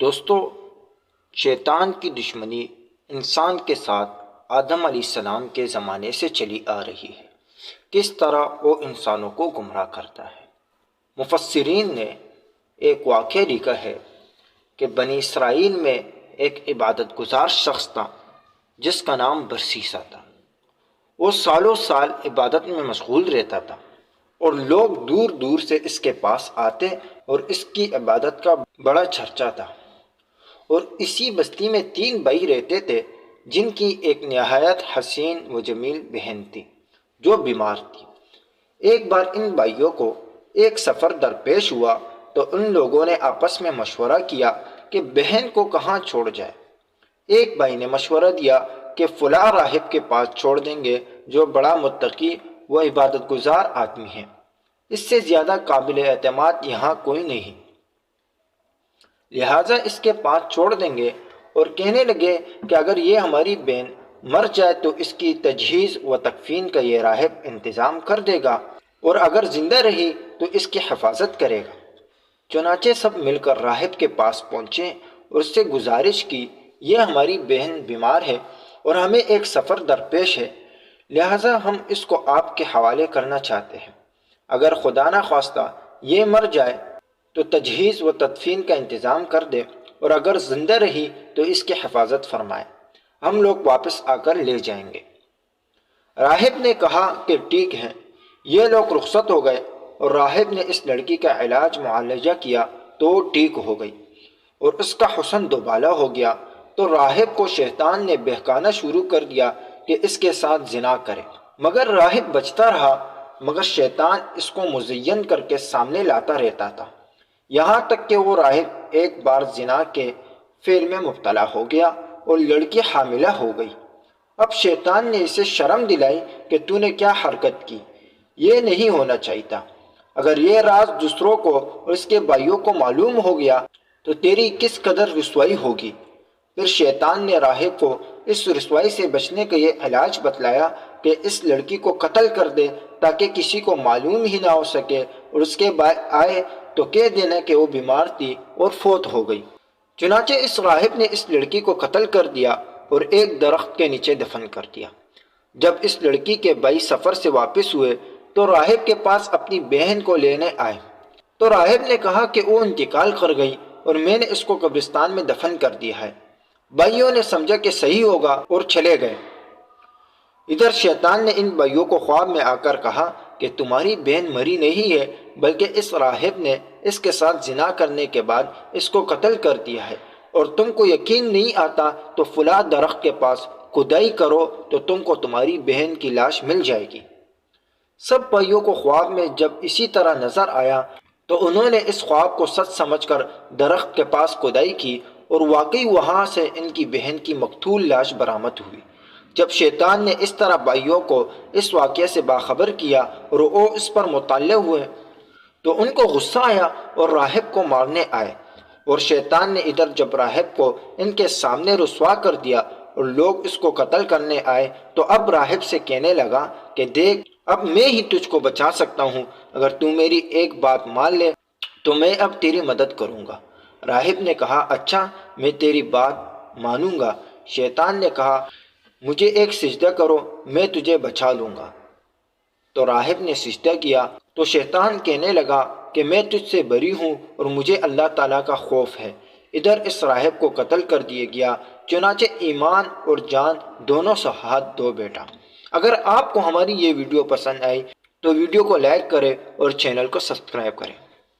دوستو، شیطان کی دشمنی انسان کے ساتھ آدم علیہ السلام کے زمانے سے چلی آ رہی ہے۔ کس طرح وہ انسانوں کو گمراہ کرتا ہے۔ مفسرین نے ایک واقعہ لکھا ہے کہ بنی اسرائیل میں ایک عبادت گزار شخص تھا جس کا نام برسیسا تھا۔ وہ سالوں سال عبادت میں مشغول رہتا تھا اور لوگ دور دور سے اس کے پاس آتے اور اس کی عبادت کا بڑا چرچا تھا۔ اور اسی بستی میں 3 بھائی رہتے تھے جن کی ایک نہایت حسین و جمیل بہن تھی جو بیمار تھی۔ ایک بار ان بھائیوں کو ایک سفر درپیش ہوا تو ان لوگوں نے آپس میں مشورہ کیا کہ بہن کو کہاں چھوڑ جائے۔ ایک بھائی نے مشورہ دیا کہ فلاں راہب کے پاس چھوڑ دیں گے جو بڑا متقی و عبادت گزار آدمی ہے، اس سے زیادہ قابل اعتماد یہاں کوئی نہیں، لہٰذا اس کے پاس چھوڑ دیں گے۔ اور کہنے لگے کہ اگر یہ ہماری بہن مر جائے تو اس کی تجہیز و تکفین کا یہ راہب انتظام کر دے گا، اور اگر زندہ رہی تو اس کی حفاظت کرے گا۔ چنانچہ سب مل کر راہب کے پاس پہنچے اور اس سے گزارش کی، یہ ہماری بہن بیمار ہے اور ہمیں ایک سفر درپیش ہے، لہٰذا ہم اس کو آپ کے حوالے کرنا چاہتے ہیں۔ اگر خدا نخواستہ یہ مر جائے تو تجہیز و تدفین کا انتظام کر دے، اور اگر زندہ رہی تو اس کی حفاظت فرمائے، ہم لوگ واپس آ کر لے جائیں گے۔ راہب نے کہا کہ ٹھیک ہے۔ یہ لوگ رخصت ہو گئے اور راہب نے اس لڑکی کا علاج معالجہ کیا تو وہ ٹھیک ہو گئی اور اس کا حسن دوبالا ہو گیا۔ تو راہب کو شیطان نے بہکانا شروع کر دیا کہ اس کے ساتھ زنا کرے، مگر راہب بچتا رہا، مگر شیطان اس کو مزین کر کے سامنے لاتا رہتا تھا، یہاں تک کہ وہ راہب ایک بار زنا کے فعل میں مبتلا ہو گیا اور لڑکی حاملہ ہو گئی۔ اب شیطان نے اسے شرم دلائی کہ تو نے کیا حرکت کی، یہ نہیں ہونا چاہیے تھا۔ اگر یہ راز دوسروں کو اور اس کے بھائیوں کو معلوم ہو گیا تو تیری کس قدر رسوائی ہوگی۔ پھر شیطان نے راہب کو اس رسوائی سے بچنے کا یہ علاج بتلایا کہ اس لڑکی کو قتل کر دے تاکہ کسی کو معلوم ہی نہ ہو سکے، اور اس کے بعد آئے تو کہہ دینا کہ وہ بیمار تھی اور فوت ہو گئی۔ چنانچہ اس راہب نے اس لڑکی کو قتل کر دیا اور ایک درخت کے نیچے دفن کر دیا۔ جب اس لڑکی کے بھائی سفر سے واپس ہوئے تو راہب کے پاس اپنی بہن کو لینے آئے، تو راہب نے کہا کہ وہ انتقال کر گئی اور میں نے اس کو قبرستان میں دفن کر دیا ہے۔ بھائیوں نے سمجھا کہ صحیح ہوگا اور چلے گئے۔ ادھر شیطان نے ان بھائیوں کو خواب میں آ کر کہا کہ تمہاری بہن مری نہیں ہے، بلکہ اس راہب نے اس کے ساتھ زنا کرنے کے بعد اس کو قتل کر دیا ہے، اور تم کو یقین نہیں آتا تو فلاں درخت کے پاس کھدائی کرو تو تم کو تمہاری بہن کی لاش مل جائے گی۔ سب بھائیوں کو خواب میں جب اسی طرح نظر آیا تو انہوں نے اس خواب کو سچ سمجھ کر درخت کے پاس کھدائی کی، اور واقعی وہاں سے ان کی بہن کی مقتول لاش برآمد ہوئی۔ جب شیطان نے اس طرح بھائیوں کو اس واقعے سے باخبر کیا اور وہ اس پر مطلع ہوئے تو ان کو غصہ آیا اور راہب کو مارنے آئے، اور شیطان نے ادھر جب راہب کو ان کے سامنے رسوا کر دیا اور لوگ اس کو قتل کرنے آئے تو اب راہب سے کہنے لگا کہ دیکھ، اب میں ہی تجھ کو بچا سکتا ہوں، اگر تو میری ایک بات مان لے تو میں اب تیری مدد کروں گا۔ راہب نے کہا اچھا، میں تیری بات مانوں گا۔ شیطان نے کہا مجھے ایک سجدہ کرو، میں تجھے بچا لوں گا۔ تو راہب نے سجدہ کیا تو شیطان کہنے لگا کہ میں تجھ سے بری ہوں اور مجھے اللہ تعالیٰ کا خوف ہے۔ ادھر اس راہب کو قتل کر دیا گیا۔ چنانچہ ایمان اور جان دونوں سے ہاتھ دھو بیٹھا۔ اگر آپ کو ہماری یہ ویڈیو پسند آئی تو ویڈیو کو لائک کریں اور چینل کو سبسکرائب کریں۔